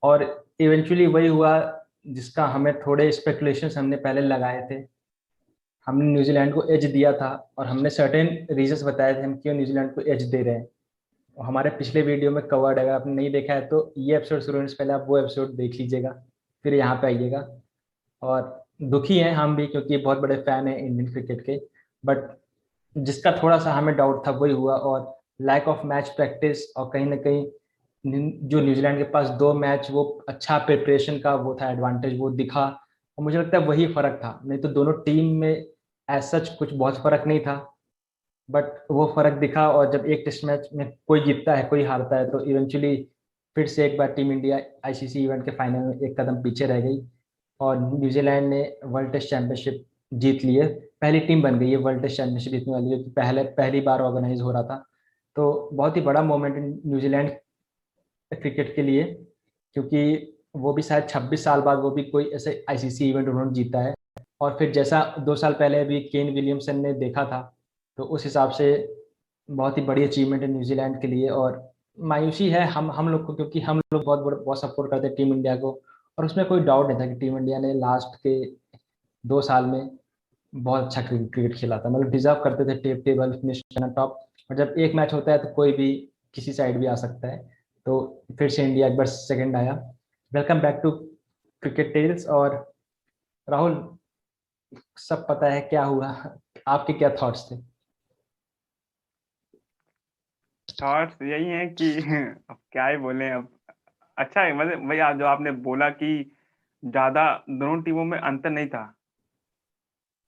और इवेंचुअली वही हुआ जिसका हमें थोड़े स्पेकुलेशंस हमने पहले लगाए थे। हमने न्यूजीलैंड को एज दिया था और हमने सर्टेन रीजंस बताए थे हम क्यों न्यूजीलैंड को एज दे रहे हैं। और हमारे पिछले वीडियो में कवर्ड है, अगर आपने नहीं देखा है तो ये एपिसोड शुरू होने से पहले आप वो एपिसोड देख लीजिएगा, फिर यहाँ पे आइएगा। और दुखी हैं हम भी क्योंकि बहुत बड़े फैन हैं इंडियन क्रिकेट के। बट जिसका थोड़ा सा हमें डाउट था वही हुआ, और लैक ऑफ मैच प्रैक्टिस, और कहीं ना कहीं जो न्यूजीलैंड के पास 2 मैच वो अच्छा प्रिपरेशन का वो था एडवांटेज वो दिखा। और मुझे लगता है वही फर्क था, नहीं तो दोनों टीम में एज सच कुछ बहुत फर्क नहीं था। बट वो फर्क दिखा, और जब एक टेस्ट मैच में कोई जीतता है कोई हारता है तो इवेंचुअली फिर से एक बार टीम इंडिया आईसीसी इवेंट के फाइनल में एक कदम पीछे रह गई। और न्यूजीलैंड ने वर्ल्ड टेस्ट चैंपियनशिप जीत ली है, पहली टीम बन गई है वर्ल्ड टेस्ट चैंपियनशिप जीतने वाली, जो कि पहली बार ऑर्गेनाइज हो रहा था। तो बहुत ही बड़ा मोमेंट है न्यूजीलैंड क्रिकेट के लिए, क्योंकि वो भी शायद 26 साल बाद वो भी कोई ऐसे आईसीसी इवेंट उन्होंने जीता है। और फिर जैसा 2 साल पहले अभी केन विलियमसन ने देखा था, तो उस हिसाब से बहुत ही बड़ी अचीवमेंट है न्यूजीलैंड के लिए। और मायूसी है हम लोग को, क्योंकि हम लोग बहुत सपोर्ट करते हैं टीम इंडिया को। और उसमें कोई डाउट नहीं था कि टीम इंडिया ने लास्ट के 2 साल में बहुत अच्छा क्रिकेट खेला था, मतलब डिजर्व करते थे टेबल फिनिश करना टॉप। और जब एक मैच होता है तो कोई भी किसी साइड भी आ सकता है। तो फिर से इंडिया एक बार सेकंड आया। Welcome back to cricket tales. और राहुल, सब पता है क्या हुआ, आपके क्या थॉट्स थे? थॉट्स यही है कि अब क्या ही बोले अब। अच्छा है, मतलब भैया जो आपने बोला कि ज्यादा दोनों टीमों में अंतर नहीं था,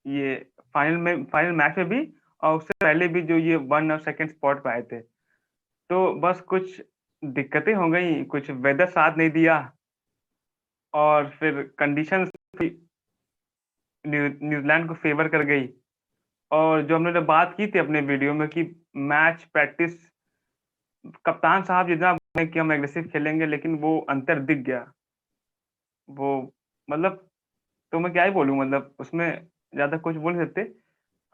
ये फाइनल मैच में भी और उससे पहले भी जो ये 1 और 2 स्पॉट पे आए थे, तो बस कुछ दिक्कतें हो गई, कुछ वेदर साथ नहीं दिया और फिर कंडीशंस न्यूजीलैंड को फेवर कर गई। और जो हमने बात की थी अपने वीडियो में कि मैच प्रैक्टिस, कप्तान साहब जितना बोले कि हम एग्रेसिव खेलेंगे, लेकिन वो अंतर दिख गया। वो मतलब, तो मैं क्या ही बोलूं, मतलब उसमें ज्यादा कुछ बोल नहीं सकते।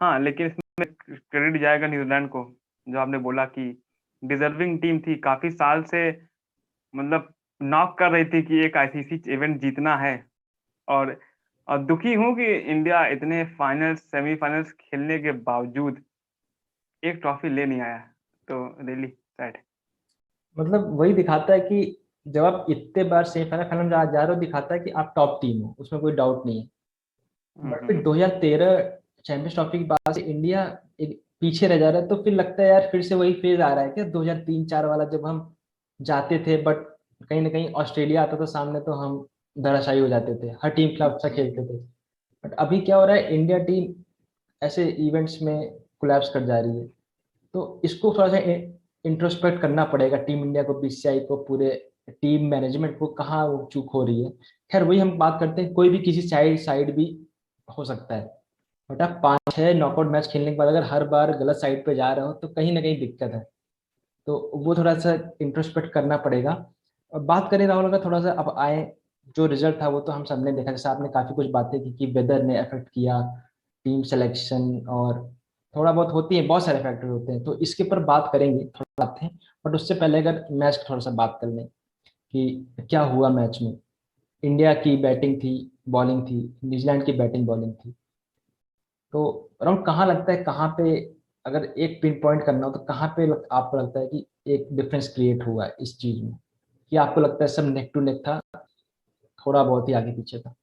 हाँ, लेकिन इसमें क्रेडिट जाएगा न्यूजीलैंड को। जो आपने बोला कि डिजर्विंग टीम थी, काफी साल से मतलब नॉक कर रही थी कि एक आईसीसी इवेंट जीतना है। और और दुखी हूं कि इंडिया इतने फाइनल्स सेमीफाइनल्स खेलने के बावजूद एक ट्रॉफी ले नहीं आया। तो रियली सैड। मतलब वही दिखाता है कि जब आप इतने बार सेमीफाइनल फाइनल जा रहे हो, दिखाता है कि आप टॉप टीम हो, उसमें कोई डाउट नहीं है। बट फिर हम्म। 2013 चैंपियंस ट्रॉफी के बाद से इंडिया एक पीछे रह जा रहा है, तो फिर लगता है यार फिर से वही फेज आ रहा है क्या 2003-4 वाला, जब हम जाते थे बट कहीं ना कहीं ऑस्ट्रेलिया आता था सामने तो हम धराशायी हो जाते थे, हर टीम के खिलाफ अच्छा खेलते थे। बट अभी क्या हो रहा है, इंडिया टीम ऐसे इवेंट्स में कोलैप्स कर जा रही है। तो इसको थोड़ा सा इंट्रोस्पेक्ट करना पड़ेगा टीम इंडिया को, बीसीसीआई को, पूरे टीम मैनेजमेंट को, कहाँ वो चूक हो रही है। खैर वही हम बात करते हैं, कोई भी किसी साइड साइड भी हो सकता है। बट आप 5-6 नॉकआउट मैच खेलने के बाद अगर हर बार गलत साइड पे जा रहे हो तो कहीं ना कहीं दिक्कत है। तो वो थोड़ा सा इंट्रोस्पेक्ट करना पड़ेगा। और बात करें राहुल, अगर थोड़ा सा अब आए, जो रिजल्ट था वो तो हम सबने देखा, जैसे आपने काफी कुछ बातें की कि वेदर ने अफेक्ट किया, टीम सिलेक्शन, और थोड़ा बहुत होती है, बहुत सारे फैक्टर होते हैं, तो इसके ऊपर बात करेंगे, थोड़ा बात है। बट उससे पहले अगर मैच की थोड़ा सा बात कर लें कि क्या हुआ मैच में। इंडिया की बैटिंग थी, बॉलिंग थी, न्यूजीलैंड की बैटिंग बॉलिंग थी। तो राहुल कहाँ लगता है, कहाँ पे अगर एक पिन पॉइंट करना हो तो कहाँ पे आपको लगता है कि एक डिफरेंस क्रिएट हुआ है इस चीज में, कि आपको लगता है सब नेक टू नेक था, थोड़ा बहुत ही आगे पीछे था?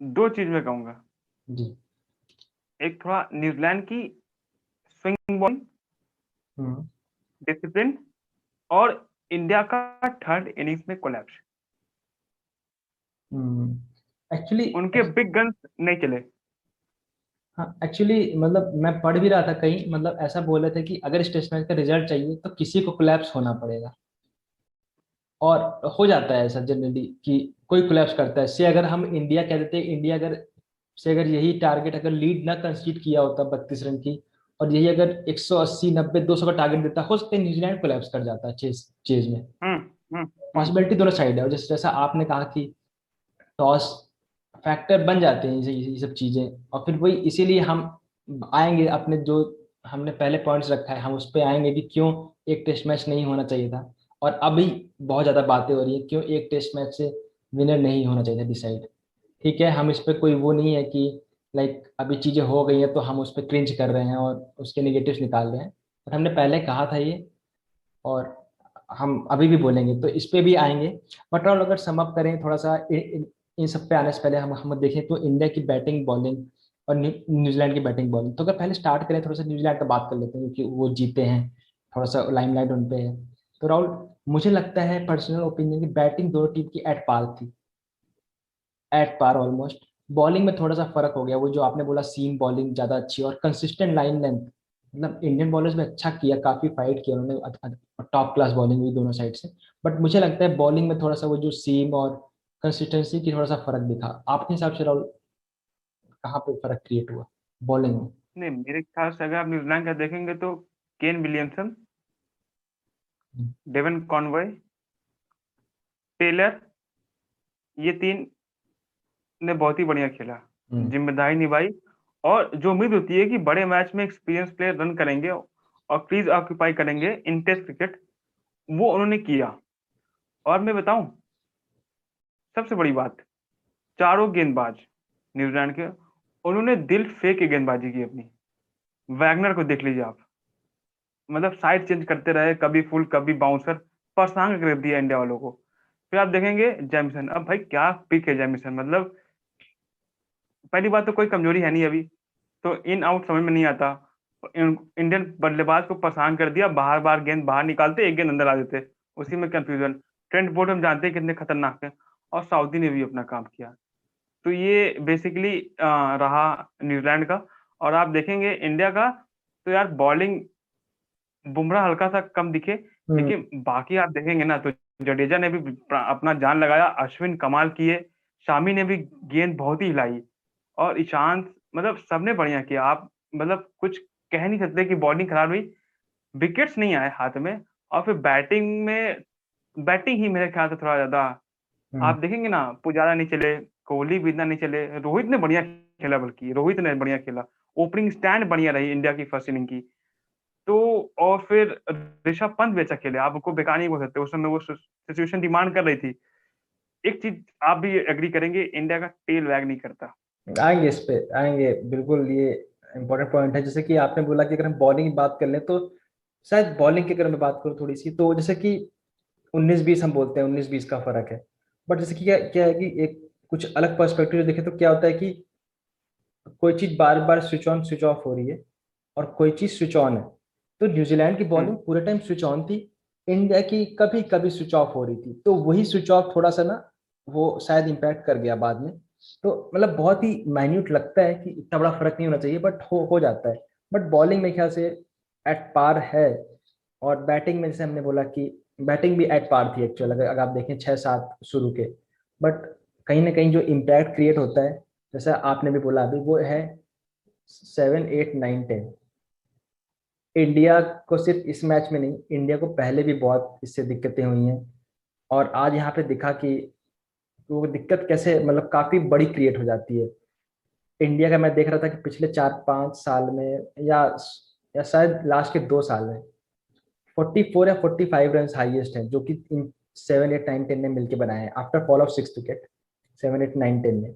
दो चीज मैं कहूंगा। जी। एक थोड़ा न्यूजीलैंड की स्विंग बॉलिंग हम्म। डिसिप्लिन, और इंडिया का थर्ड इनिंग्स में कोलैप्स। एक्चुअली, उनके बिग गन्स नहीं चले। हाँ एक्चुअली मतलब मैं पढ़ भी रहा था कहीं, मतलब ऐसा बोल रहे थे कि अगर इस टेस्ट मैच का रिजल्ट चाहिए तो किसी को कोलैप्स होना पड़ेगा। और हो जाता है ऐसा जनरली कि कोई कोलैप्स करता है, से अगर हम इंडिया कह देते हैं, इंडिया अगर से अगर यही टारगेट अगर लीड ना कंसीड किया होता 32 रन की, और यही अगर 180 90 200 का टारगेट देता, हो सकता है न्यूजीलैंड कोलैप्स कर जाता है चेज चेज में। हम्म। हम्म। हम्म। पॉसिबिलिटी दोनों साइड है, और जैसे जैसा आपने कहा कि टॉस फैक्टर बन जाते हैं ये सब चीजें। और फिर वही इसीलिए हम आएंगे अपने जो हमने पहले पॉइंट्स रखा है हम उस पर आएंगे कि क्यों एक टेस्ट मैच नहीं होना चाहिए था। और अभी बहुत ज्यादा बातें हो रही है क्यों एक टेस्ट मैच से विनर नहीं होना चाहिए डिसाइड। ठीक है, हम इस पे कोई वो नहीं है कि लाइक अभी चीजें हो गई हैं तो हम उस पर क्रिंज कर रहे हैं और उसके निगेटिव्स निकाल रहे हैं, पर हमने पहले कहा था ये, और हम अभी भी बोलेंगे तो इस पे भी आएंगे। बट और अगर सम अप करें थोड़ा सा इन सब पे आने से पहले हम देखें तो इंडिया की बैटिंग बॉलिंग और न्यूजीलैंड की बैटिंग बॉलिंग, तो अगर पहले स्टार्ट करें थोड़ा सा न्यूजीलैंड का बात कर लेते हैं क्योंकि वो जीते हैं, थोड़ा सा लाइमलाइट उन पे है। तो राहुल, मुझे लगता है पर्सनल ओपिनियन की बैटिंग दोनों टीम की एट पार थी, एट पार ऑलमोस्ट। बॉलिंग में थोड़ा सा फर्क हो गया, वो जो आपने बोला सीम बॉलिंग ज्यादा अच्छी और कंसिस्टेंट लाइन लेंथ, मतलब इंडियन बॉलर्स में अच्छा किया, काफी फाइट किया उन्होंने, टॉप क्लास बॉलिंग हुई दोनों साइड से। बट मुझे लगता है बॉलिंग में थोड़ा सा वो जो सीम और कंसिस्टेंसी की थोड़ा सा फर्क दिखा। आपके हिसाब से राहुल कहाँ पे फर्क क्रिएट हुआ बॉलिंग में? नहीं, मेरे ख्याल से अगर आप न्यूजीलैंड का देखेंगे तो केन विलियमसन, हम्म। डेवन कॉनवॉय, टेलर, ये 3 ने बहुत ही बढ़िया खेला, हम्म। जिम्मेदारी निभाई। और जो उम्मीद होती है कि बड़े मैच में एक्सपीरियंस प्लेयर रन करेंगे और क्रीज ऑक्यूपाई करेंगे इन टेस्ट क्रिकेट, वो उन्होंने किया। और मैं बताऊं, सबसे बड़ी बात, चारों गेंदबाज न्यूजीलैंड के, उन्होंने दिल फेंक के गेंदबाजी की अपनी। वैगनर को देख लीजिए आप, मतलब साइड चेंज करते रहे, कभी फुल कभी बाउंसर, परेशान कर दिया इंडिया वालों को। फिर आप देखेंगे जैमिसन, अब भाई क्या पिक है जैमिसन, मतलब पहली बात तो कोई कमजोरी है नहीं अभी, तो इन आउट समझ में नहीं आता। इंडियन बल्लेबाज को परेशान कर दिया, बाहर बाहर गेंद बाहर निकालते, एक गेंद अंदर आ देते, उसी में कंफ्यूजन। ट्रेंट बोल्ट हम जानते हैं कितने खतरनाक है, और साउदी ने भी अपना काम किया। तो ये बेसिकली रहा न्यूजीलैंड का। और आप देखेंगे इंडिया का, तो यार बॉलिंग बुमराह हल्का सा कम दिखे, हम्म। लेकिन बाकी आप देखेंगे ना तो जडेजा ने भी अपना जान लगाया, अश्विन कमाल किए, शामी ने भी गेंद बहुत ही हिलाई, और ईशांत, मतलब सबने बढ़िया किया। आप मतलब कुछ कह नहीं सकते कि बॉलिंग खराब हुई, विकेट्स नहीं आए हाथ में। और फिर बैटिंग ही मेरे ख्याल से थोड़ा ज्यादा, हम्म। आप देखेंगे ना पुजारा नहीं चले, कोहली भी इतना नहीं चले, रोहित ने बढ़िया खेला, बल्कि रोहित ने बढ़िया खेला। ओपनिंग स्टैंड बढ़िया रही इंडिया की फर्स्ट इनिंग की। तो और फिर ऋषभ पंत भी अच्छा खेले, आप उसको बेकार नहीं बोल सकते, उस समय वो सिचुएशन डिमांड कर रही थी। एक चीज आप भी एग्री करेंगे, इंडिया का टेल वैग नहीं करता। आएंगे इस पे, आएंगे बिल्कुल, ये इम्पोर्टेंट पॉइंट है। जैसे कि आपने बोला कि अगर हम बॉलिंग की बात कर लें तो शायद बॉलिंग की अगर मैं बात करूँ थोड़ी सी, तो जैसे कि 19-20 हम बोलते हैं, 19-20 का फर्क है। बट जैसे कि क्या क्या है कि एक कुछ अलग पर्सपेक्टिव देखें तो क्या होता है कि कोई चीज बार बार स्विच ऑन स्विच ऑफ हो रही है और कोई चीज स्विच ऑन है। तो न्यूजीलैंड की बॉलिंग हम्म। पूरे टाइम स्विच ऑन थी, इंडिया की कभी कभी स्विच ऑफ हो रही थी, तो वही स्विच ऑफ थोड़ा सा ना वो शायद इम्पैक्ट कर गया बाद में। तो मतलब बहुत ही माइन्यूट लगता है कि इतना बड़ा फर्क नहीं होना चाहिए, बट हो जाता है। बट बॉलिंग में ख्याल से एट पार है। और बैटिंग में जैसे हमने बोला कि बैटिंग भी एट पार थी एक्चुअल, अगर आप देखें 6-7 शुरू के। बट कहीं ना कहीं जो इम्पैक्ट क्रिएट होता है, जैसा आपने भी बोला अभी, वो है 7, 8, 9, 10। इंडिया को सिर्फ इस मैच में नहीं, इंडिया को पहले भी बहुत इससे दिक्कतें हुई हैं। और आज यहाँ पे दिखा कि वो दिक्कत कैसे मतलब काफी बड़ी क्रिएट हो जाती है। इंडिया का मैं देख रहा था कि पिछले 4-5 साल में, या शायद लास्ट के 2 साल में 44 या 45 रन हाईएस्ट हैं, जो कि इन 7, 8, 9, 10 ने मिलकर बनाए हैं आफ्टर फॉल ऑफ 6 विकेट, 7, 8, 9, 10 में।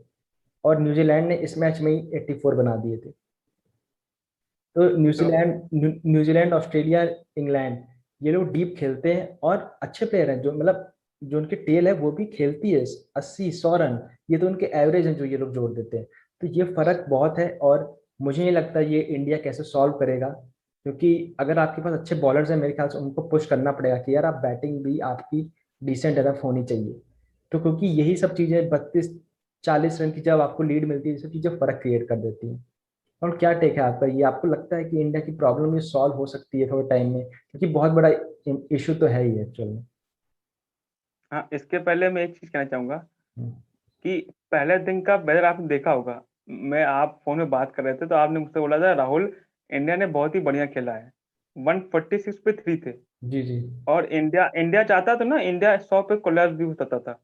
और न्यूजीलैंड ने इस मैच में ही 84 बना दिए थे। तो तो न्यूजीलैंड, ऑस्ट्रेलिया, इंग्लैंड, ये लोग डीप खेलते हैं और अच्छे प्लेयर हैं, जो मतलब जो उनकी टेल है वो भी खेलती है 80-100 रन। ये तो उनके एवरेज हैं जो ये लोग जोड़ देते हैं। तो ये फर्क बहुत है, और मुझे नहीं लगता ये इंडिया कैसे सॉल्व करेगा, क्योंकि अगर आपके पास अच्छे बॉलर्स हैं मेरे ख्याल से उनको पुश करना पड़ेगा कि यार आप बैटिंग भी आपकी डिसेंट इनफ होनी चाहिए। तो क्योंकि यही सब चीजें 32-40 रन की जब आपको लीड मिलती है, ये सब चीजें फर्क क्रिएट कर देती हैं। और क्या टेक है आपका, ये आपको लगता है कि इंडिया की प्रॉब्लम ये सॉल्व हो सकती है थोड़े टाइम में, क्योंकि बहुत बड़ा इशू तो है ही एक्चुअल में। हाँ, इसके पहले मैं एक चीज कहना चाहूंगा हम्म। कि पहले दिन का वेदर आपने देखा होगा, मैं आप फोन में बात कर रहे थे तो आपने मुझसे बोला था राहुल, इंडिया ने बहुत ही बढ़िया खेला है, 146 पे 3 थे। जी जी। और इंडिया इंडिया चाहता तो ना, इंडिया 100 पे कोलैप्स भी हो सकता था,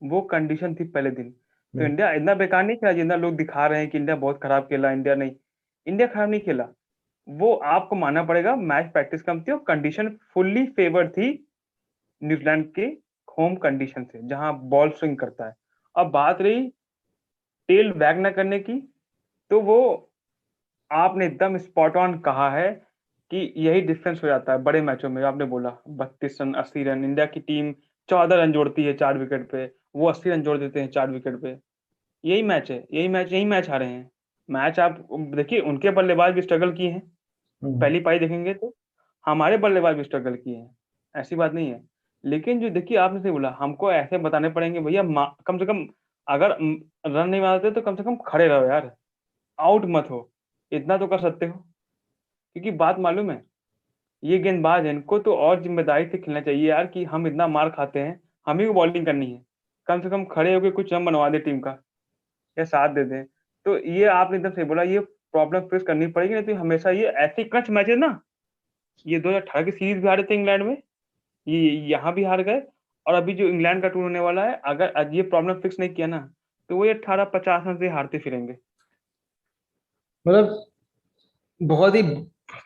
वो कंडीशन थी पहले दिन। तो बिल्कुल। इंडिया इतना बेकार नहीं खेला जितना लोग दिखा रहे हैं कि इंडिया बहुत खराब खेला, इंडिया नहीं, इंडिया खराब नहीं खेला। वो आपको मानना पड़ेगा, मैच प्रैक्टिस कम थी और कंडीशन फुल्ली फेवर थी न्यूजीलैंड के होम कंडीशन से, जहां बॉल स्विंग करता है। अब बात रही टेल बैक ना करने की, तो वो आपने एकदम स्पॉट ऑन कहा है कि यही डिफरेंस हो जाता है बड़े मैचों में। आपने बोला 32 रन 80 रन, इंडिया की टीम 14 रन जोड़ती है 4 विकेट पे, वो 80 रन जोड़ देते हैं 4 विकेट पे। यही मैच है, यही मैच हारे हैं। मैच आप देखिए, उनके बल्लेबाज भी स्ट्रगल किए हैं। हम्म। पहली पारी देखेंगे तो हमारे बल्लेबाज भी स्ट्रगल किए हैं, ऐसी बात नहीं है। लेकिन जो देखिए, आपने सही बोला, हमको ऐसे बताने पड़ेंगे भैया, कम से कम अगर रन नहीं मारते तो कम से कम खड़े रहो यार, आउट मत हो, इतना तो कर सकते हो। क्योंकि बात मालूम है, ये गेंदबाज हैं, इनको तो और जिम्मेदारी से खेलना चाहिए यार, कि हम इतना मार खाते हैं, हम ही को बॉलिंग करनी है, कम से कम खड़े होकर कुछ रन बनवा दे टीम का, या साथ दे दें। तो ये आपने एकदम सही बोला, ये प्रॉब्लम फेस करनी पड़ेगी, नहीं तो हमेशा ये ऐसे क्रच मैचेस ना, ये 2018 की सीरीज भी हारे थे इंग्लैंड में, ये यहाँ भी हार गए, और अभी जो इंग्लैंड का टूर होने वाला है, अगर आज ये प्रॉब्लम फिक्स नहीं किया ना, तो वो ये 18-50 रन से हारते फिरेंगे। मतलब बहुत ही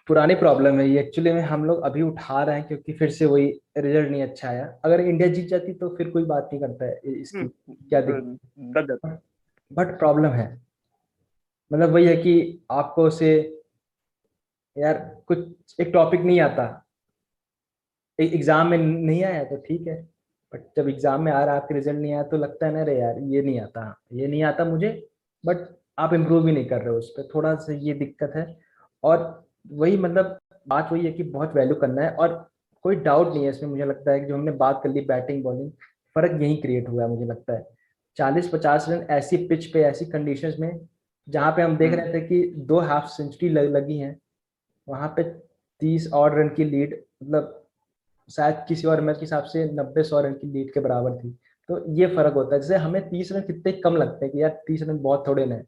पुरानी प्रॉब्लम है ये, एक्चुअली में हम लोग अभी उठा रहे हैं क्योंकि फिर से वही रिजल्ट नहीं अच्छा आया। अगर इंडिया जीत जाती तो फिर कोई बात नहीं करता है इसकी, क्या दिक्कत। दब जाता। बट प्रॉब्लम है, मतलब वही है कि आपको उसे, यार कुछ एक टॉपिक नहीं आता, एक एग्जाम में नहीं आया तो ठीक है, बट जब एग्जाम में आ रहा है आपके रिजल्ट नहीं आया तो लगता है ना, अरे यार ये नहीं आता, ये नहीं आता मुझे। बट आप इम्प्रूव भी नहीं कर रहे हो उस पर, थोड़ा सा ये दिक्कत है। और वही मतलब बात वही है कि बहुत वैल्यू करना है, और कोई डाउट नहीं है इसमें। मुझे लगता है कि जो हमने बात कर ली बैटिंग बॉलिंग, फर्क यही क्रिएट हुआ है मुझे लगता है। 40-50 रन ऐसी पिच पे, ऐसी कंडीशंस में, जहाँ पे हम देख हम्म। रहे थे कि 2 हाफ सेंचुरी लगी हैं, वहां पे 30 और रन की लीड, मतलब शायद किसी और मैच के हिसाब से 90-100 रन की लीड के बराबर थी। तो ये फर्क होता है, जैसे हमें 30 रन कितने कम लगते हैं कि यार 30 रन बहुत थोड़े ना है।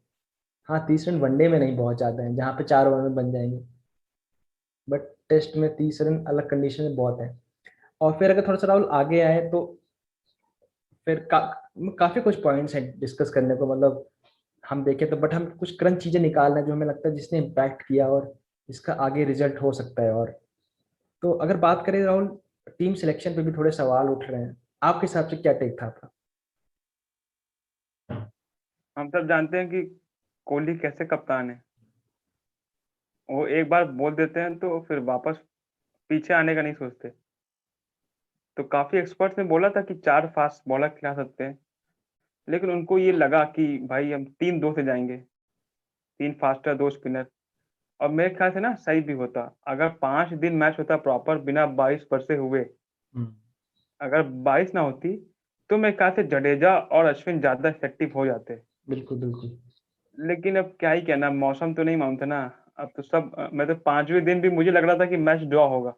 हाँ 30 रन वनडे में नहीं बहुत ज्यादा है, जहाँ पे 4 ओवर में बन जाएंगे, बट टेस्ट में 30 रन अलग कंडीशन में बहुत है। और फिर अगर थोड़ा सा राहुल आगे आए तो फिर काफी कुछ पॉइंट्स हैं डिस्कस करने को, मतलब हम देखें तो, बट हम कुछ क्रंच चीजें निकाल रहे हैं जो हमें लगता है जिसने इम्पैक्ट किया और इसका आगे रिजल्ट हो सकता है। और तो अगर बात करें राहुल, टीम सिलेक्शन पे भी थोड़े सवाल उठ रहे हैं, आपके हिसाब से क्या टेक था आपका। हम सब जानते हैं कि कोहली कैसे कप्तान है, वो एक बार बोल देते हैं तो फिर वापस पीछे आने का नहीं सोचते। तो काफी एक्सपर्ट्स ने बोला था कि 4 फास्ट बॉलर खिला सकते हैं, लेकिन उनको ये लगा कि भाई हम 3-2 से जाएंगे, 3 फास्टर 2 स्पिनर। और मेरे ख्याल से ना सही भी होता, अगर 5 दिन मैच होता प्रॉपर बिना 22 बरसे हुए, हम्म। अगर 22 ना होती, तो मेरे ख्याल से जडेजा और अश्विन ज्यादा इफेक्टिव हो जाते। बिल्कुल बिल्कुल। लेकिन अब क्या ही कहना, मौसम तो नहीं मानता ना। अब तो सब मैं तो 5वें दिन भी मुझे लग रहा था कि मैच ड्रॉ होगा,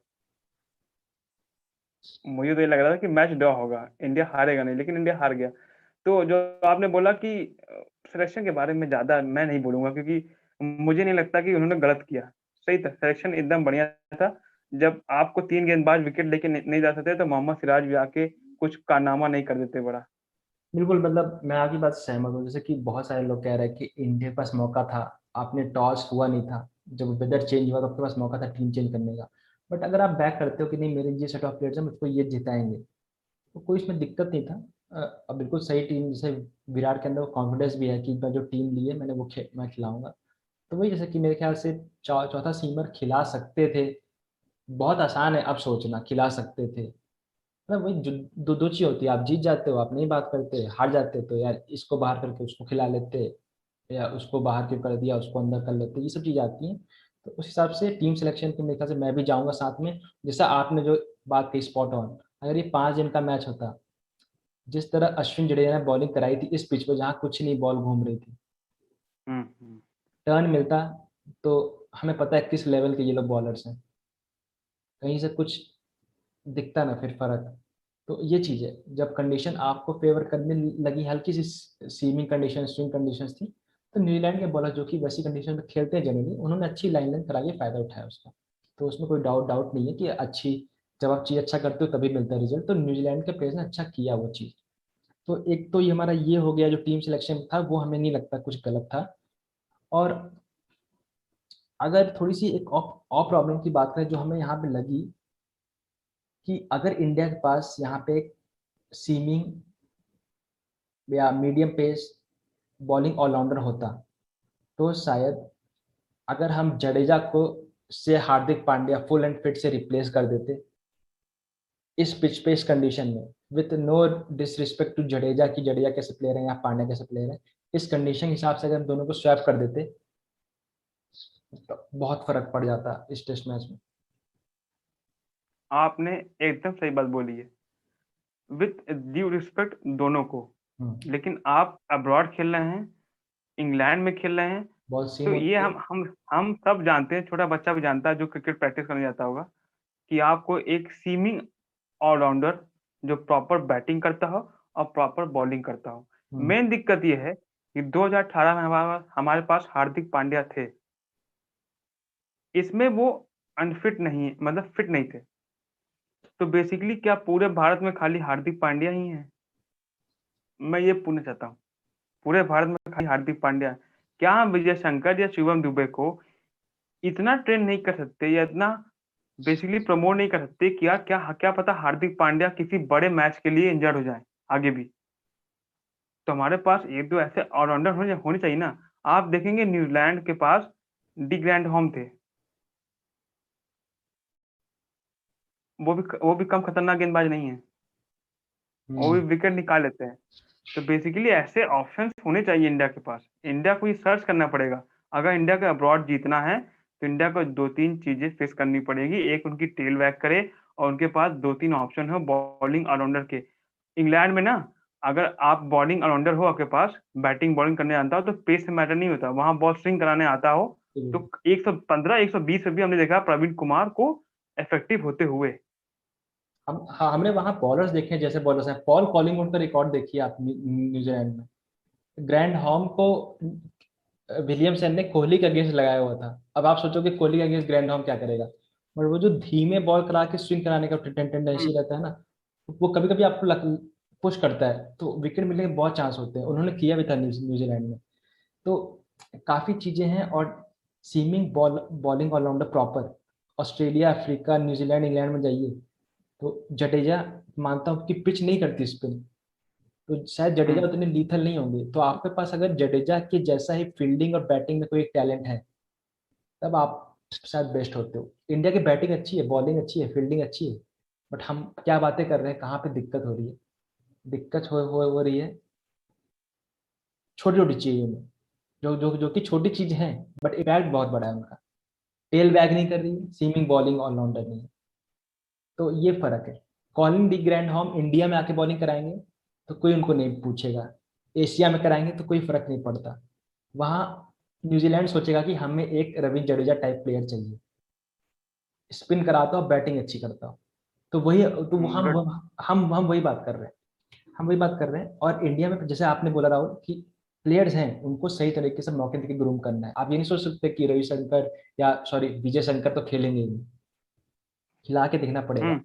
मुझे तो ये लग रहा था कि मैच ड्रॉ होगा, इंडिया हारेगा नहीं, लेकिन इंडिया हार गया। तो जो आपने बोला कि सिलेक्शन के बारे में ज्यादा मैं नहीं बोलूंगा, क्योंकि मुझे नहीं लगता कि उन्होंने गलत किया। सही था, सिलेक्शन एकदम बढ़िया था। जब आपको 3 गेंदबाज विकेट लेके नहीं जा सकते, तो मोहम्मद सिराज भी आके कुछ कारनामा नहीं कर देते बड़ा। बिल्कुल, मतलब मैं आपकी बात से सहमत हूँ। जैसे कि बहुत सारे लोग कह रहे हैं कि इंडिया के पास मौका था, आपने टॉस हुआ नहीं था, जब वेदर चेंज हुआ तो आपके पास मौका था टीम चेंज करने का। बट अगर आप बैक करते हो कि नहीं मेरे ये सेट ऑफ प्लेयर्स हैं, मुझको ये जिताएंगे, तो कोई इसमें दिक्कत नहीं था। अब बिल्कुल सही टीम, जैसे विराट के अंदर वो कॉन्फिडेंस भी है कि मैं जो टीम ली है मैंने वो मैं खिलाऊंगा। तो वही, जैसे कि मेरे ख्याल से चौथा सीमर खिला सकते थे। बहुत आसान है अब सोचना, खिला सकते थे। मतलब वही दो दो चीज होती है, आप जीत जाते हो आप नहीं बात करते, हार जाते हो तो यार इसको बाहर करके उसको खिला लेते, या उसको बाहर क्यों कर दिया उसको अंदर कर लेते, ये सब चीजें आती हैं। तो उस हिसाब से टीम सिलेक्शन के मेरे ख्याल से मैं भी जाऊंगा साथ में। जैसा आपने जो बात कही स्पॉट ऑन, अगर ये 5 दिन का मैच होता, जिस तरह अश्विन जडेजा ने बॉलिंग कराई थी इस पिच पे जहाँ कुछ नहीं बॉल घूम रही थी, हम्म। टर्न मिलता, तो हमें पता है किस लेवल के ये लोग बॉलर्स हैं, कहीं से कुछ दिखता ना फिर फर्क। तो ये चीज है, जब कंडीशन आपको फेवर करने लगी, हल्की सी सीमिंग कंडीशन स्विंग कंडीशंस थी, तो न्यूजीलैंड के बॉलर जो कि वैसी कंडीशन में खेलते हैं जनरली, उन्होंने अच्छी लाइन लेंथ करा के फायदा उठाया उसका। तो उसमें कोई डाउट डाउट नहीं है कि अच्छी, जब आप चीज अच्छा करते हो तभी मिलता है रिजल्ट। तो न्यूजीलैंड के प्लेयर्स ने अच्छा किया वो चीज। तो एक तो ये हमारा ये हो गया, जो टीम सिलेक्शन था वो हमें नहीं लगता कुछ गलत था। और अगर थोड़ी सी एक और प्रॉब्लम की बात करें जो हमें यहाँ पे लगी, कि अगर इंडिया के पास यहाँ पे एक सीमिंग या मीडियम पेस बॉलिंग ऑलराउंडर होता, तो शायद अगर हम जडेजा को से Hardik Pandya full and fit से रिप्लेस कर देते इस पिच पे इस कंडीशन में, with no disrespect to Jadeja की जडेजा कैसे प्लेयर है या पांड्या कैसे प्लेयर है, इस कंडीशन के हिसाब से अगर हम दोनों को स्वैप कर देते तो बहुत फर्क पड़ जाता इस टेस्ट मैच में। आपने एकदम सही बात बोली है, विथ ड्यू रिस्पेक्ट दोनों को। लेकिन आप अब्रॉड खेल रहे हैं, इंग्लैंड में खेल रहे हैं, तो ये हम सब जानते हैं, छोटा बच्चा भी जानता है जो क्रिकेट प्रैक्टिस करने जाता होगा, कि आपको एक सीमिंग ऑलराउंडर जो प्रॉपर बैटिंग करता हो और प्रॉपर बॉलिंग करता हो। मेन दिक्कत ये है कि 2018 में हमारे पास हार्दिक पांड्या थे, इसमें वो अनफिट नहीं, मतलब फिट नहीं थे। तो बेसिकली क्या पूरे भारत में खाली हार्दिक पांड्या ही है? मैं ये पूछना चाहता हूँ, पूरे भारत में खाली हार्दिक पांड्या? क्या हम विजय शंकर या शिवम दुबे को इतना ट्रेन नहीं कर सकते या इतना बेसिकली प्रमोट नहीं कर सकते कि यार क्या पता हार्दिक पांड्या किसी बड़े मैच के लिए इंजर्ड हो जाए आगे भी? तो हमारे पास एक दो ऐसे ऑलराउंडर होने चाहिए ना। आप देखेंगे न्यूजीलैंड के पास डी ग्रैंड होम थे, वो भी कम खतरनाक गेंदबाज नहीं है, वो भी विकेट निकाल लेते हैं। तो बेसिकली ऐसे ऑप्शंस होने चाहिए इंडिया के पास। इंडिया को ये सर्च करना पड़ेगा, अगर इंडिया को अब्रॉड जीतना है तो इंडिया को 2-3 चीजें फेस करनी पड़ेगी। एक, उनकी टेल बैक करे और उनके पास 2-3 ऑप्शन हो बॉलिंग ऑलराउंडर के। इंग्लैंड में ना, अगर आप बॉलिंग ऑलराउंडर हो आपके पास, बैटिंग बॉलिंग करने आता हो, तो पेस से मैटर नहीं होता, वहां बॉल स्विंग कराने आता हो तो 115 120 पे भी हमने देखा प्रवीण कुमार को इफेक्टिव होते हुए। हमने वहां बॉलर्स देखे जैसे बॉलर्स हैं, पॉल कॉलिंगवुड का रिकॉर्ड देखिए आप न्यूजीलैंड में, ग्रैंड होम को विलियमसन ने कोहली के अगेंस्ट लगाया हुआ था। अब आप सोचो कि कोहली के अगेंस्ट ग्रैंड होम क्या करेगा, बट वो जो धीमे बॉल करा के स्विंग कराने का टेंडेंसी रहता है ना, वो कभी कभी आपको पुश करता है तो विकेट मिलने के बहुत चांस होते हैं। उन्होंने किया भी था न्यूजीलैंड में। तो काफी चीजें हैं। और seaming bowling allrounder proper, Australia Africa New Zealand England में जाइए तो जडेजा मानता हूँ कि पिच नहीं करती स्पिन, तो शायद जडेजा उतने लीथल नहीं होंगे। तो आपके पास अगर जडेजा के जैसा ही फील्डिंग और बैटिंग में कोई टैलेंट है तब आप शायद बेस्ट होते हो। इंडिया की बैटिंग अच्छी है, बॉलिंग अच्छी है, फील्डिंग अच्छी है, बट हम क्या बातें कर रहे हैं, कहाँ पे दिक्कत हो रही है? दिक्कत हो रही है छोटी छोटी चीजों में, जो कि छोटी चीज है बट इम्पैक्ट बहुत बड़ा है उनका। टेल बैग नहीं कर रही है, सीमिंग बॉलिंग ऑलराउंडर नहीं है, तो ये फर्क है। Colin de grand home India में आके बॉलिंग कराएंगे तो कोई उनको नहीं पूछेगा, एशिया में कराएंगे तो कोई फर्क नहीं पड़ता। वहां न्यूजीलैंड सोचेगा कि हमें एक रविंद्र जडेजा टाइप प्लेयर चाहिए, स्पिन कराता हो, बैटिंग अच्छी करता हो। तो वही, तो हम वही बात कर रहे हैं, हम वही बात कर रहे हैं। और इंडिया में जैसे आपने बोला राहुल कि प्लेयर्स हैं उनको सही तरीके से मौके देके ग्रूम करना है। आप ये नहीं सोच सकते कि रविशंकर या सॉरी विजय शंकर तो खेलेंगे ही नहीं, खिला के दिखना पड़ेगा।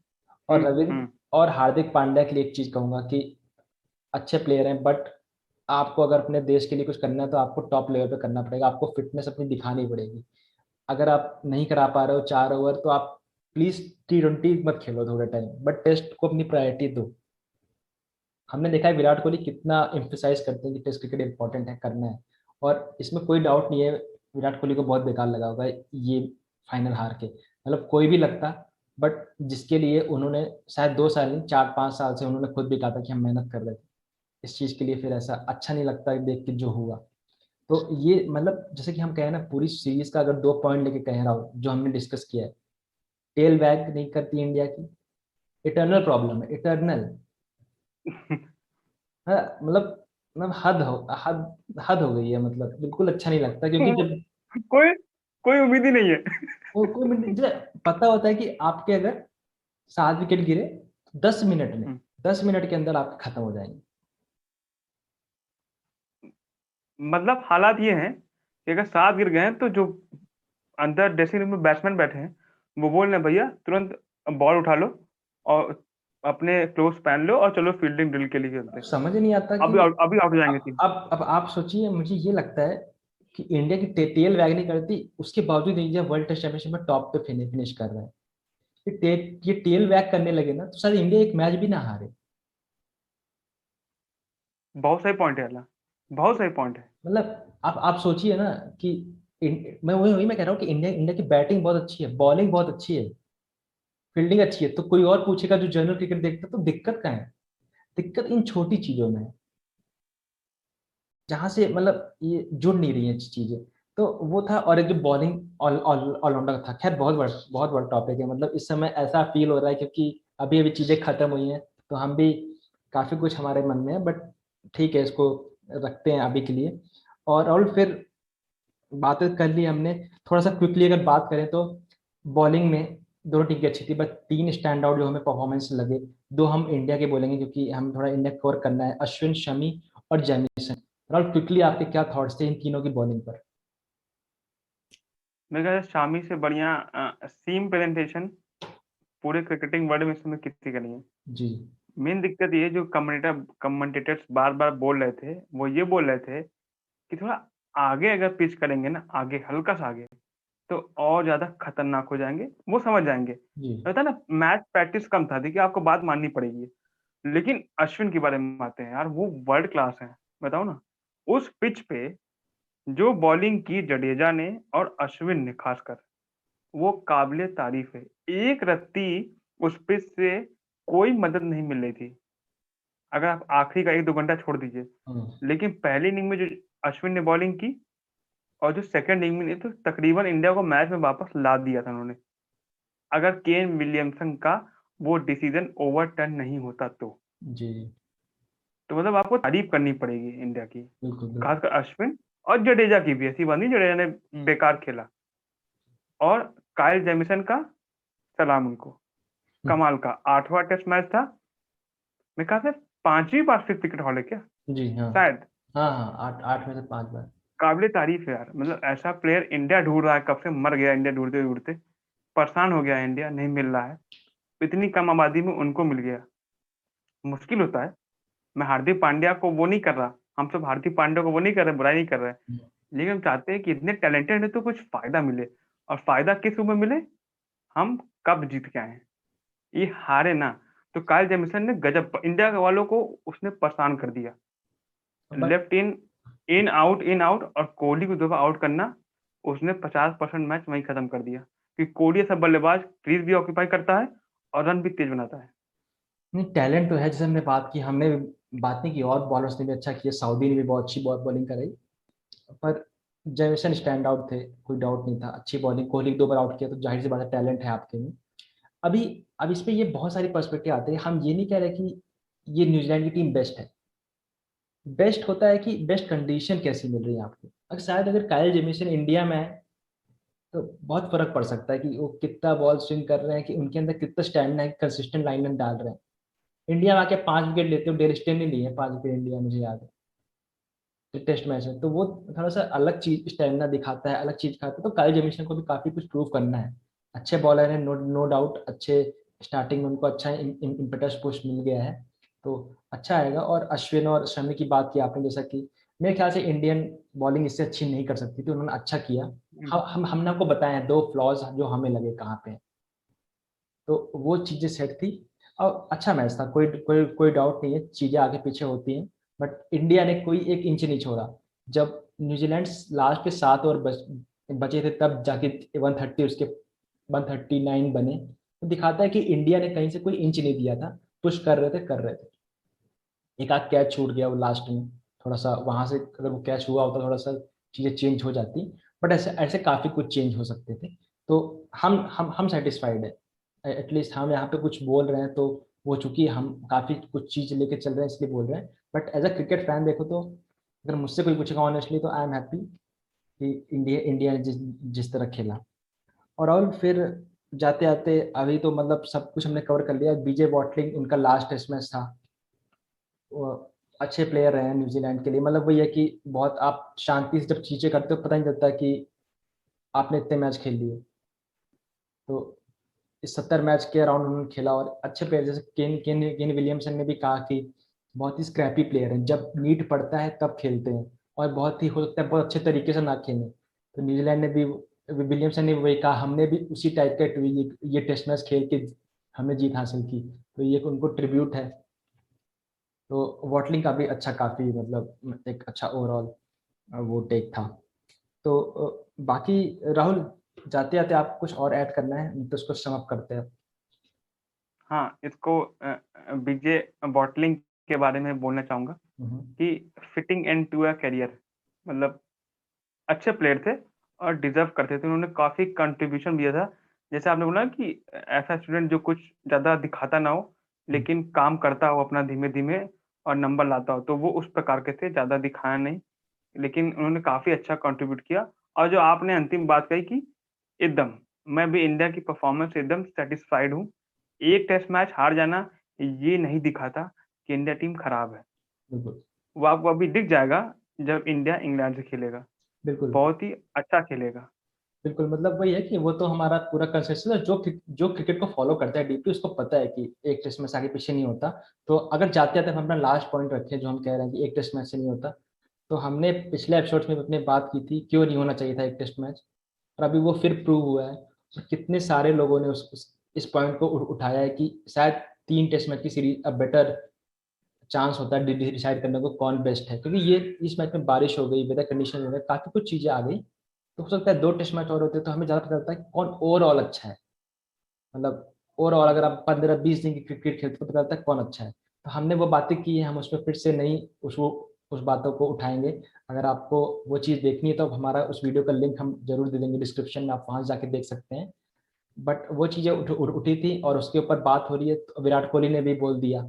और रविंद्र और हार्दिक पांड्या के लिए एक चीज कहूंगा कि अच्छे प्लेयर हैं, बट आपको अगर अपने देश के लिए कुछ करना है तो आपको टॉप लेवल पे करना पड़ेगा, आपको फिटनेस अपनी दिखानी पड़ेगी। अगर आप नहीं करा पा रहे हो 4 ओवर तो आप प्लीज T20 मत खेलो थोड़ा टाइम, बट टेस्ट को अपनी प्रायोरिटी दो। हमने देखा है विराट कोहली कितना एम्फेसाइज करते हैं कि टेस्ट क्रिकेट इंपॉर्टेंट है, करना है। और इसमें कोई डाउट नहीं है विराट कोहली को बहुत बेकार लगा होगा ये फाइनल हार के, मतलब कोई भी लगता, बट जिसके लिए उन्होंने शायद 2 साल नहीं 4-5 साल से उन्होंने खुद भी कहा था कि हम मेहनत कर रहे थे इस चीज के लिए, फिर ऐसा अच्छा नहीं लगता देख के जो हुआ। तो ये मतलब जैसे कि हम कहें ना, पूरी सीरीज का अगर 2 पॉइंट लेके कह रहा हूँ जो हमने डिस्कस किया है, टेल बैक नहीं करती इंडिया की, इटर्नल प्रॉब्लम है, इटर्नल। मतलब हद हो गई है, मतलब बिल्कुल अच्छा नहीं लगता क्योंकि जब कोई कोई उम्मीद ही नहीं है। मुझे पता होता है कि आपके अगर 7 विकेट गिरे 10 मिनट में, 10 मिनट के अंदर आपके खत्म हो जाएंगे। मतलब हालात ये हैं कि अगर 7 गिर गए हैं तो जो अंदर ड्रेसिंग रूम में बैट्समैन बैठे हैं वो बोल रहे हैं भैया तुरंत बॉल उठा लो और अपने क्लोथ पहन लो और चलो फील्डिंग ड्रिल के लिए खेलते हैं। समझ नहीं आता कि अभी आउट हो जाएंगे टीम। अब आप सोचिए, मुझे ये लगता है कि इंडिया की टेल वैग नहीं करती, उसके बावजूद इंडिया वर्ल्ड टेस्ट चैंपियनशिप में टॉप पे फिनिश कर रहा है। ये टेल बैक करने लगे ना तो शायद इंडिया एक मैच भी ना हारे। बहुत सही पॉइंट है अल्लाह, बहुत सही पॉइंट है। मतलब आप सोचिए ना कि मैं वही वही मैं कह रहा हूँ कि इंडिया इंडिया की बैटिंग बहुत अच्छी है, बॉलिंग बहुत अच्छी है, फील्डिंग अच्छी है, तो कोई और पूछेगा जो जनरल क्रिकेट देखता है तो दिक्कत कहाँ है? दिक्कत इन छोटी चीजों में है, जहां से मतलब ये जुड़ नहीं रही है चीजें। तो वो था। और एक जो बॉलिंग ऑलराउंडर था, खैर बहुत बड़ा टॉपिक है। मतलब इस समय ऐसा फील हो रहा है क्योंकि अभी अभी चीजें खत्म हुई हैं, तो हम भी काफी कुछ हमारे मन में है, बट ठीक है, इसको रखते हैं अभी के लिए। और फिर बातें कर ली हमने। थोड़ा सा क्विकली अगर बात करें तो बॉलिंग में दोनों टीम की अच्छी थी, बट तीन स्टैंड आउट जो हमें परफॉर्मेंस लगे, दो हम इंडिया के बोलेंगे क्योंकि हम थोड़ा इंडिया कवर करना है, अश्विन, शमी और जेमिसन। राहुल, क्विकली आपके क्या थॉट्स थे इन तीनों की बॉलिंग पर? मेरे ख्याल से शामी से बढ़िया सीम प्रेजेंटेशन पूरे क्रिकेटिंग वर्ल्ड में इस समय किसी का नहीं है। जी। मेन दिक्कत ये जो कमेंटेटर्स बार बार बोल रहे थे, वो ये बोल रहे थे कि थोड़ा आगे अगर पिच करेंगे ना, आगे हल्का सा आगे, तो और ज्यादा खतरनाक हो जाएंगे, वो समझ जाएंगे। जी। पता ना, मैच प्रैक्टिस कम था, देखिए आपको बात माननी पड़ेगी। लेकिन अश्विन के बारे में आते हैं यार, वो वर्ल्ड क्लास है। बताओ ना, उस पिच पे जो बॉलिंग की जडेजा ने और अश्विन ने खासकर, वो काबिले तारीफ है। एक रत्ती उस पिच से कोई मदद नहीं मिल रही थी, अगर आप आखिरी का 1-2 घंटा छोड़ दीजिए। हम्म। लेकिन पहली इनिंग में जो अश्विन ने बॉलिंग की, और जो सेकंड इनिंग में, तो तकरीबन इंडिया को मैच में वापस ला दिया था उन्होंने, अगर केन विलियमसन का वो डिसीजन ओवरटर्न नहीं होता तो। जी। तो मतलब आपको तारीफ करनी पड़ेगी इंडिया की, बिल्कुल बिल्कुल। खासकर अश्विन और जडेजा की भी। ऐसी बात नहीं जडेजा ने बेकार खेला। और काइल जेमिसन का सलाम उनको, कमाल का 8वां टेस्ट मैच था। मेरे ख्याल से 5वीं बार फिफ्थ विकेट हॉल है क्या, जी हाँ। शायद। हाँ हाँ, आठ आठ में से 5 बार। काबिले तारीफ है यार, मतलब ऐसा प्लेयर इंडिया ढूंढ रहा है, कब से मर गया इंडिया ढूंढते ढूंढते, परेशान हो गया है इंडिया, नहीं मिल रहा है। इतनी कम आबादी में उनको मिल गया, मुश्किल होता है। मैं हार्दिक पांड्या को वो नहीं कर रहा, हम सब हार्दिक पांड्या को वो नहीं कर रहे, बुराई नहीं कर रहे, लेकिन हम चाहते हैं कि इतने टैलेंटेड है तो कुछ फायदा मिले। और फायदा किस रूप में मिले, हम कब जीत के आए हैं, ये हारे ना। तो काइल जेमिसन ने गजब इंडिया वालों को उसने परेशान कर दिया। But left in, in out, और कोहली को 2 बार आउट करना, उसने 50% मैच वहीं खत्म कर दिया। क्योंकि कोहली ऐसा बल्लेबाज, क्रीज भी ऑक्यूपाई करता है और रन भी तेज बनाता है। नहीं, टैलेंट तो है, जैसे हमने बात की, हमने बात नहीं की, और बॉलर्स ने भी अच्छा किया, सऊदी ने भी बहुत अच्छी बॉलिंग कराई, पर जेमिसन स्टैंड आउट थे, कोई डाउट नहीं था। अच्छी बॉलिंग, कोहली को 2 बार आउट किया, तो जाहिर सी बात है टैलेंट है आपके में। अभी अब इस पे ये बहुत सारी पर्सपेक्टिव आते हैं। हम ये नहीं कह रहे कि ये न्यूजीलैंड की टीम बेस्ट है। बेस्ट होता है कि बेस्ट कंडीशन कैसी मिल रही है आपको। अगर शायद अगर काइल जेमिसन इंडिया में है तो बहुत फर्क पड़ सकता है कि वो कितना बॉल स्विंग कर रहे हैं, कि उनके अंदर कितना स्टैमिना है, कंसिस्टेंट लाइनअप डाल रहे हैं। इंडिया में आके 5 विकेट लेते हो, डेल स्टेन ने लिए 5 विकेट इंडिया, मुझे याद है, टेस्ट मैच में। तो वो थोड़ा सा अलग चीज स्टेमिना दिखाता है, अलग चीज दिखाता है। तो काइल जेमिसन को भी काफी कुछ प्रूव करना है। अच्छे बॉलर है, नो नो डाउट, अच्छे स्टार्टिंग में उनको अच्छा इम्पेटस पुश मिल गया है, तो अच्छा आएगा। और अश्विन और शमी की बात की आपने, जैसा कि मेरे ख्याल से इंडियन बॉलिंग इससे अच्छी नहीं कर सकती थी, उन्होंने अच्छा किया। हमने आपको बताया है 2 फ्लॉज जो हमें लगे कहाँ पे हैं। तो वो चीजें सेट थी। और अच्छा मैच था, कोई कोई कोई डाउट नहीं है, चीजें आगे पीछे होती हैं, बट इंडिया ने कोई 1 इंच नहीं छोड़ा। जब न्यूजीलैंड लास्ट के 7 ओवर बचे थे, तब जाके 130, उसके 139 बने, तो दिखाता है कि इंडिया ने कहीं से कोई इंच नहीं दिया था, पुश कर रहे थे कर रहे थे। एक आध कैच छूट गया वो लास्ट में, थोड़ा सा वहां से अगर वो कैच हुआ होता थोड़ा सा चीजें चेंज हो जाती, बट ऐसे ऐसे काफी कुछ चेंज हो सकते थे। तो हम सेटिस्फाइड है, एटलीस्ट हम यहाँ पे कुछ बोल रहे हैं तो वो, चूंकि हम काफी कुछ चीज लेके चल रहे हैं इसलिए बोल रहे हैं। But as a cricket fan देखो तो, अगर मुझसे कोई पूछेगा ऑनेस्टली, तो आई एम हैप्पी कि इंडिया इंडिया ने जिस तरह खेला। और फिर जाते आते अभी तो मतलब सब कुछ हमने कवर कर लिया। बीजे वॉटलिंग उनका लास्ट टेस्ट मैच था, वो अच्छे प्लेयर रहे हैं न्यूजीलैंड के लिए। मतलब वही है कि बहुत आप शांति से जब चीजें करते हो, पता नहीं चलता कि आपने इतने मैच खेल लिए। तो इस 70 मैच के अराउंड उन्होंने खेला, और अच्छे प्लेयर जैसे केन केन केन विलियमसन ने भी कहा कि बहुत ही स्क्रैपी प्लेयर हैं, जब नीड पड़ता है तब खेलते हैं, और बहुत ही हो सकता है बहुत अच्छे तरीके से ना खेलें। तो न्यूजीलैंड ने भी विलियमसन ने वही कहा, हमने भी उसी टाइप का ये टेस्ट मैच खेल के हमने जीत हासिल की, तो ये उनको ट्रिब्यूट है। तो वॉटलिंग का भी अच्छा, काफ़ी मतलब एक अच्छा ओवरऑल वो टेक था। तो बाकी राहुल, जाते जाते आप कुछ और ऐड करना है, नहीं तो उसको सम अप करते हैं। हाँ, इसको बीजे बॉटलिंग के बारे में बोलना चाहूंगा कि fitting end to a career, मतलब अच्छे प्लेयर थे और डिजर्व करते थे, उन्होंने काफी कंट्रीब्यूशन दिया था। जैसे आपने बोला कि ऐसा स्टूडेंट जो कुछ ज्यादा दिखाता ना हो लेकिन काम करता हो अपना धीमे धीमे और नंबर लाता हो, तो वो उस प्रकार के थे, ज्यादा दिखाया नहीं लेकिन उन्होंने काफी अच्छा कंट्रीब्यूट किया। और जो आपने अंतिम बात कही कि एकदम, मैं भी इंडिया की परफॉर्मेंस से एकदम सेटिस्फाइड हूँ। एक टेस्ट मैच हार जाना ये नहीं दिखाता कि इंडिया टीम खराब है। बिल्कुल वो आपको अभी दिख जाएगा जब इंडिया इंग्लैंड से खेलेगा, बिल्कुल बहुत ही अच्छा खेलेगा। बिल्कुल, मतलब वही है कि वो तो हमारा पूरा कंसिस्टेंस है, जो क्रिकेट को फॉलो करता है डीपली उसको पता है कि एक टेस्ट मैच आगे पीछे नहीं होता। तो अगर जाते जाते हम अपना लास्ट पॉइंट रखें, जो हम कह रहे हैं कि एक टेस्ट मैच से नहीं होता, तो हमने पिछले एपिसोड में अपने बात की थी क्यों नहीं होना चाहिए था एक टेस्ट मैच, और अभी वो फिर प्रूव हुआ है। और कितने सारे लोगों ने इस पॉइंट को उठाया है कि शायद 3 टेस्ट मैच की सीरीज अब बेटर चांस होता है डिसाइड करने को कौन बेस्ट है, क्योंकि ये इस मैच में बारिश हो गई, वेदर कंडीशन हो गए, काफी कुछ चीजें आ गई। तो हो सकता है 2 टेस्ट मैच और होते तो हमें ज्यादा पता चलता है कि कौन ओवरऑल अच्छा है। मतलब ओवरऑल अगर आप 15-20 दिन की क्रिकेट खेलते हो तो पता चलता है कौन अच्छा है। तो हमने वो बातें की है, हम उसमें फिर से नहीं उस बातों को उठाएंगे। अगर आपको वो चीज़ देखनी है तो हमारा उस वीडियो का लिंक हम जरूर दे देंगे डिस्क्रिप्शन में, आप वहां जाके देख सकते हैं। बट वो चीज़ें उठी थी और उसके ऊपर बात हो रही है, तो विराट कोहली ने भी बोल दिया।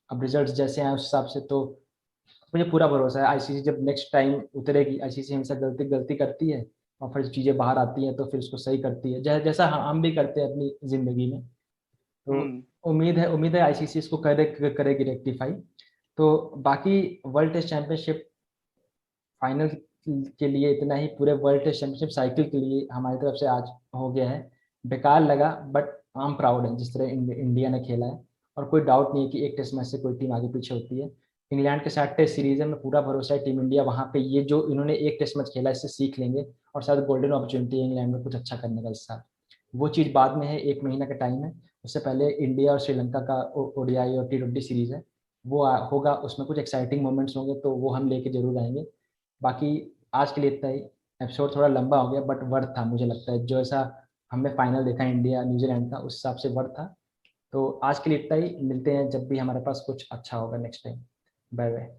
अब रिजल्ट जैसे आए उस हिसाब से तो मुझे पूरा भरोसा है आईसीसी जब नेक्स्ट टाइम उतरेगी, आईसीसी हमेशा गलती गलती करती है और फिर चीज़ें बाहर आती हैं तो फिर उसको सही करती है, जैसा हम भी करते हैं अपनी ज़िंदगी में। तो हम्म। उम्मीद है आईसीसी इसको करेगी रेक्टिफाई। तो बाकी वर्ल्ड टेस्ट चैंपियनशिप फाइनल के लिए इतना ही, पूरे वर्ल्ड टेस्ट चैंपियनशिप साइकिल के लिए हमारी तरफ से आज हो गया है। बेकार लगा बट आई एम प्राउड है जिस तरह इंडिया ने खेला है। और कोई डाउट नहीं है कि एक टेस्ट मैच से कोई टीम आगे पीछे होती है। इंग्लैंड के साथ टेस्ट सीरीज में पूरा भरोसा है टीम इंडिया वहाँ पे, ये जो इन्होंने एक टेस्ट मैच खेला इससे सीख लेंगे और शायद गोल्डन अपॉर्चुनिटी है इंग्लैंड में कुछ अच्छा करने का इस साल। वो चीज़ बाद में है, 1 महीना का टाइम है। उससे पहले इंडिया और श्रीलंका का ओडीआई और T20 सीरीज है, वो होगा, उसमें कुछ एक्साइटिंग मोमेंट्स होंगे तो वो हम लेके जरूर आएंगे। बाकी आज के लिए इतना ही। एपिसोड थोड़ा लंबा हो गया बट वर्थ था, मुझे लगता है जो ऐसा हमने फाइनल देखा इंडिया न्यूजीलैंड का उस हिसाब से वर्थ था। तो आज के लिए इतना ही, मिलते हैं जब भी हमारे पास कुछ अच्छा होगा नेक्स्ट टाइम। Bye bye.